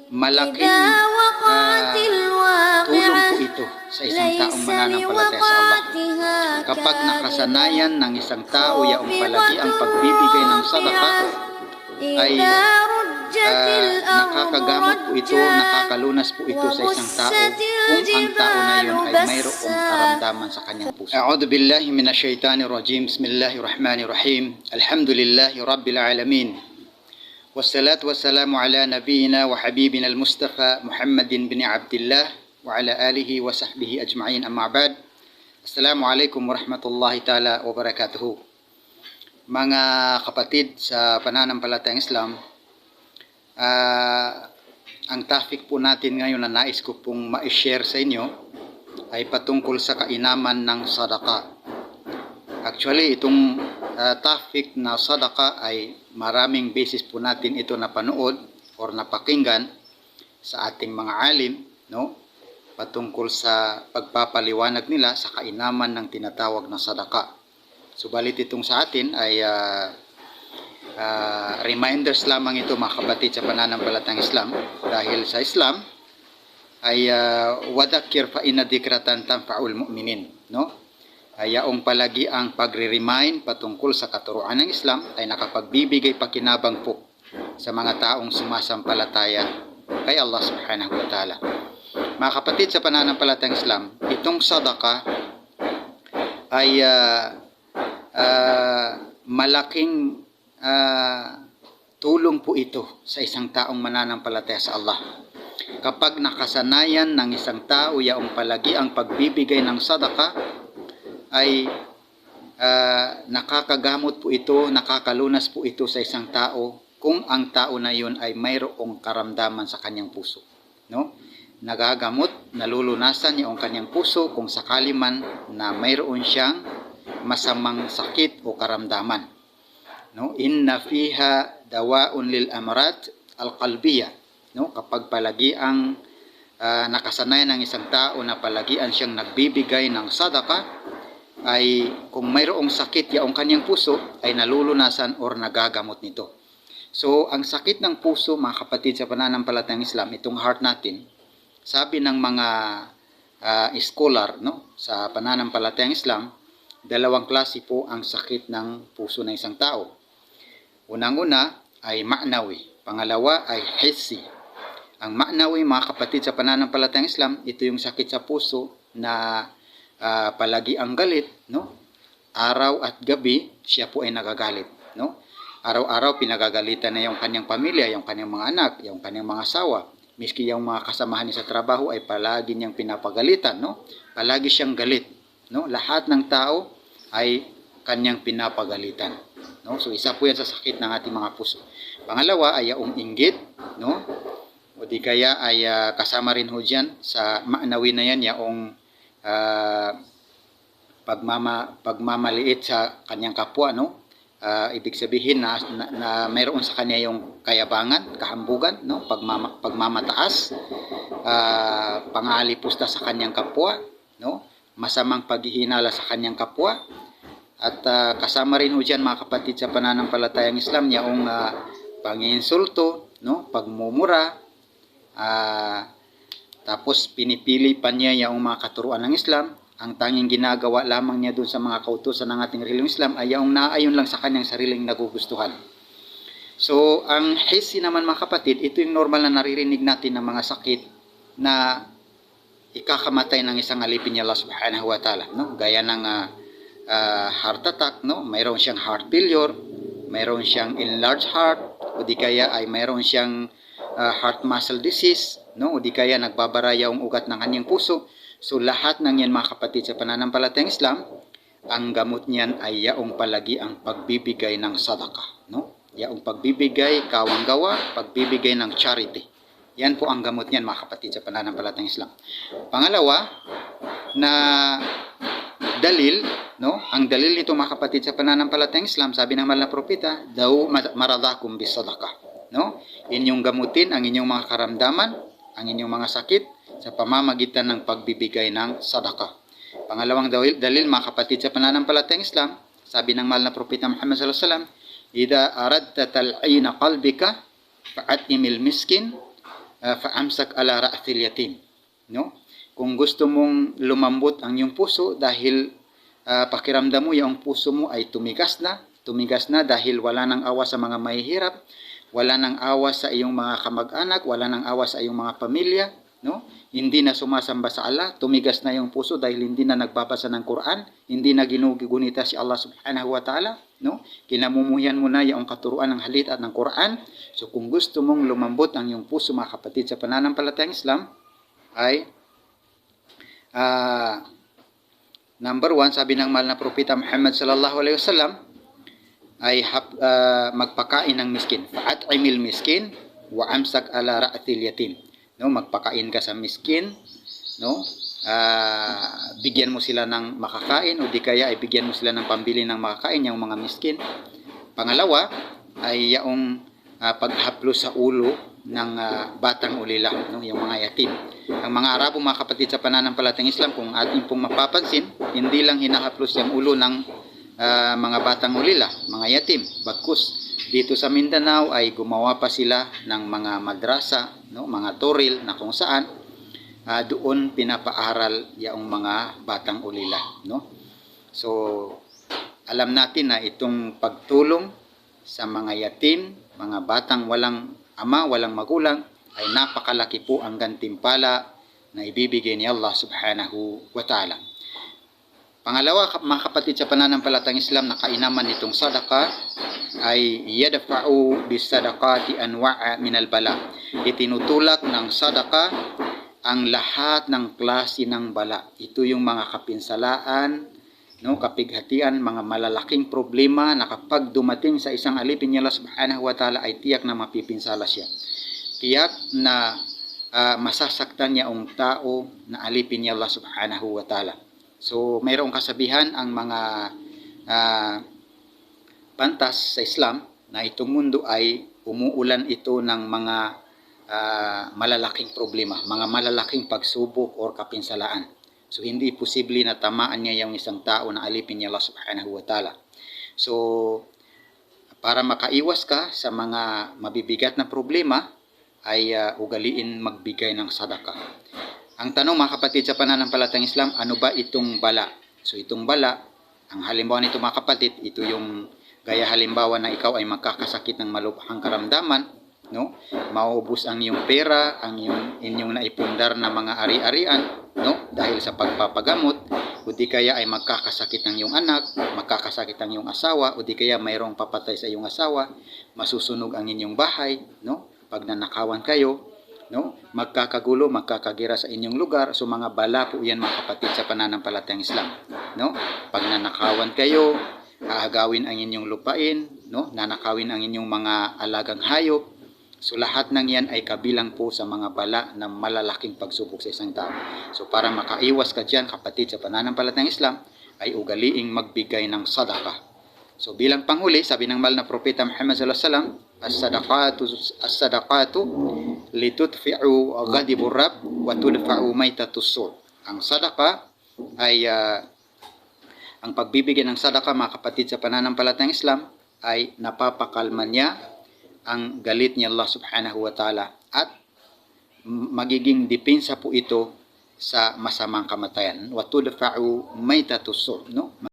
malaking tulong po ito sa isang taong mananampalataya sa Allah. Kapag nakasanayan ng isang tao yaong palagi ang pagbibigay ng sadaka, ay nakakagamot po ito, nakakalunas po ito sa isang tao kung ang tao na yun ay mayroong karamdaman sa kanyang puso. A'udhu billahi minasyaitanir rajim. Bismillahirrahmanirrahim. Alhamdulillahi rabbil alamin. Wassalatu wassalamu ala nabiyyina wa habibina al-Mustafa Muhammadin bin Abdullah wa ala alihi wa sahbihi ajma'in, amma ba'd. Assalamualaikum warahmatullahi ta'ala wabarakatuh. Mga kapatid sa pananampalatayang Islam, ang topic po natin ngayon na nais ko pong ma-share sa inyo ay patungkol sa kainaman ng sadaka. Actually, itong topic na sadaka ay maraming beses po natin ito napanood or napakinggan sa ating mga alim, no? Patungkol sa pagpapaliwanag nila sa kainaman ng tinatawag na sadaka. Subalit itong sa atin ay reminders lamang ito, mga kapatid sa pananampalatayang Islam, dahil sa Islam ay wadakir fa inna dikratan tanfa'ul mu'minin, no? Yaong palagi ang pagre-remind patungkol sa katuruan ng Islam ay nakapagbibigay pakinabang po sa mga taong sumasampalataya kay Allah subhanahu wa ta'ala. Mga kapatid sa pananampalatayang Islam, itong sadaka ay malaking tulong po ito sa isang taong mananampalataya sa Allah. Kapag nakasanayan ng isang tao yaong palagi ang pagbibigay ng sadaka, ay nakakagamot po ito, nakakalunas po ito sa isang tao kung ang tao na yun ay mayroong karamdaman sa kanyang puso, no? Nagagamot, nalulunasan yung kanyang puso kung sakali man na mayroon siyang masamang sakit o karamdaman, no? Inna fiha dawaun lil amrat al-qalbiyah, no? Kapag palagi ang nakasanayan ng isang tao na palagian siyang nagbibigay ng sadaka, ay kung mayroong sakit yaong kanyang puso ay nalulunasan or nagagamot nito. So ang sakit ng puso, mga kapatid sa pananampalatayang Islam, itong heart natin, sabi ng mga scholar, no, sa pananampalatayang Islam, dalawang klase po ang sakit ng puso ng isang tao. Unang-una ay ma'nawi, pangalawa ay hissi. Ang ma'nawi, mga kapatid sa pananampalatayang Islam, ito yung sakit sa puso na palagi ang galit, no? Araw at gabi siya po ay nagagalit, no? Araw-araw pinagagalitan na yung kanyang pamilya, yung kanyang mga anak, yung kanyang mga asawa. Miski yung mga kasamahan niya sa trabaho ay palagi niyang pinapagalitan, no? Palagi siyang galit, no? Lahat ng tao ay kanyang pinapagalitan, no? So isa po yan sa sakit ng ating mga puso. Pangalawa ay yung inggit, no? O di kaya ay kasama rin ho dyan sa ma'nawi na yan yung pagmamaliit sa kanyang kapwa, no? Ibig sabihin na mayroon sa kanya yung kayabangan, kahambugan, no? Pagmamataas, pangalipusta sa kanyang kapwa, no? Masamang paghihinala sa kanyang kapwa, at kasama rin ho dyan, mga kapatid sa pananampalatayang Islam, yung panginsulto, no? Pagmumura, tapos pinipili pa niya yung mga katuruan ng Islam. Ang tanging ginagawa lamang niya doon sa mga kautusan ng ating relihiyong Islam ay yung naayon lang sa kanyang sariling nagugustuhan. So ang hissi naman, mga kapatid, ito yung normal na naririnig natin ng mga sakit na ikakamatay ng isang alipin niya Allah subhanahu wa ta'ala, no? Gaya ng heart attack, no? Mayroon siyang heart failure, mayroon siyang enlarged heart, o di kaya ay mayroon siyang heart muscle disease, no? O di kaya nagbabara yung ugat ng kanyang puso. So lahat ng yan, mga kapatid sa pananampalatayang Islam, ang gamot niyan ay yaong palagi ang pagbibigay ng sadaka, no? Yaong pagbibigay kawang-gawa, pagbibigay ng charity. Yan po ang gamot niyan, mga kapatid sa pananampalatayang Islam. Pangalawa na dalil, no? Ang dalil nito, mga kapatid sa pananampalatayang Islam, sabi ng mahal na propeta, daw maradakum bis sadaqah, no? Inyong gamutin ang inyong mga karamdaman, ang inyong mga sakit sa pamamagitan ng pagbibigay ng sadaka. Pangalawang dalil, mga kapatid sa pananampalatayang Islam, sabi ng mahal na propeta Muhammad sallallahu alaihi wasallam, "Idza aradta tal'ina qalbika fa'at'imil miskin fa'amsak ala ra'thil yatim, no? Kung gusto mong lumambot ang iyong puso dahil pakiramdam mo yung puso mo ay tumigas na dahil wala nang awa sa mga mahihirap, wala nang awa sa iyong mga kamag-anak, wala nang awa sa iyong mga pamilya, no? Hindi na sumasamba sa Allah, tumigas na yung puso dahil hindi na nagbabasa ng Quran, hindi na ginugunita si Allah subhanahu wa ta'ala, no? Kinamumuhian mo na yung katuruan ng halit at ng Quran. So kung gusto mong lumambot ang iyong puso, mga kapatid sa pananampalatayang Islam, ay number 1, sabi ng mahal na propeta Muhammad sallallahu alaihi wasallam, ay magpakain ng miskin. Fa'at'imil miskin wa amsak ala ra'thil yatim. No, magpakain ka sa miskin, no? Bigyan mo sila ng makakain o di kaya ay bigyan mo sila ng pambili ng makakain yung mga miskin. Pangalawa ay yung paghaplos sa ulo ng batang ulila, no, yung mga yatim. Ang mga Arabo, mga kapatid sa pananampalatayang Islam, kung ating pong mapapansin, hindi lang hinahaplos yung ulo ng mga batang ulila, mga yatim. Bagkus dito sa Mindanao ay gumawa pa sila ng mga madrasa, no, mga toril na kung saan doon pinapaaral yung mga batang ulila, no? So alam natin na itong pagtulong sa mga yatim, mga batang walang ama, walang magulang, ay napakalaki po ang gantimpala na ibibigay ni Allah subhanahu wa ta'ala. Pangalawa, mga kapatid sa pananampalatayang Islam, na kainaman nitong sadaka ay yadfa'u bisadaqati anwa'a minal bala. Itinutulak ng sadaka ang lahat ng klase ng bala. Ito yung mga kapinsalaan, no, kapighatian, mga malalaking problema na kapag dumating sa isang alipin niya Allah subhanahu wa ta'ala ay tiyak na mapipinsala siya. Tiyak na masasaktan niya ang tao na alipin niya Allah subhanahu wa ta'ala. So mayroong kasabihan ang mga pantas sa Islam na itong mundo ay umuulan ito ng mga malalaking problema, mga malalaking pagsubok o kapinsalaan. So hindi posible na tamaan niya yung isang tao na alipin niya Allah subhanahu wa ta'ala. So para makaiwas ka sa mga mabibigat na problema ay ugaliin magbigay ng sadaka. Ang tanong, mga kapatid sa pananampalatayang Islam, ano ba itong bala? So itong bala, ang halimbawa nito, mga kapatid, ito yung gaya halimbawa na ikaw ay magkakasakit ng malubhang karamdaman, no? Mauubos ang iyong pera, ang inyong naipundar na mga ari-arian, no? Dahil sa pagpapagamot, o di kaya ay magkakasakit ng iyong anak, magkakasakit ang iyong asawa, o di kaya mayroong papatay sa iyong asawa, masusunog ang inyong bahay, no? Pag nanakawan kayo, no, magkakagulo, magkakagira sa inyong lugar. So mga bala po yan, mga kapatid sa pananampalatayang Islam, no? Pag nanakawan kayo, aagawin ang inyong lupain, no? Nanakawin ang inyong mga alagang hayop. So lahat ng yan ay kabilang po sa mga bala na malalaking pagsubok sa isang tao. So para makaiwas ka dyan, kapatid sa pananampalatayang Islam, ay ugaliing magbigay ng sadaka. So bilang panghuli, sabi ng mahal na propeta Muhammad sallallahu alaihi wasallam, as-sadaqatu litudfi'u ghadibur rabb wa tudfa'u maitatus sur. Ang sadaka ay ang pagbibigay ng sadaka, mga kapatid sa pananampalatayang Islam, ay napapakalma niya ang galit ni Allah subhanahu wa ta'ala at magiging depensa po ito sa masamang kamatayan. Wa tudfa'u maitatus sur, no?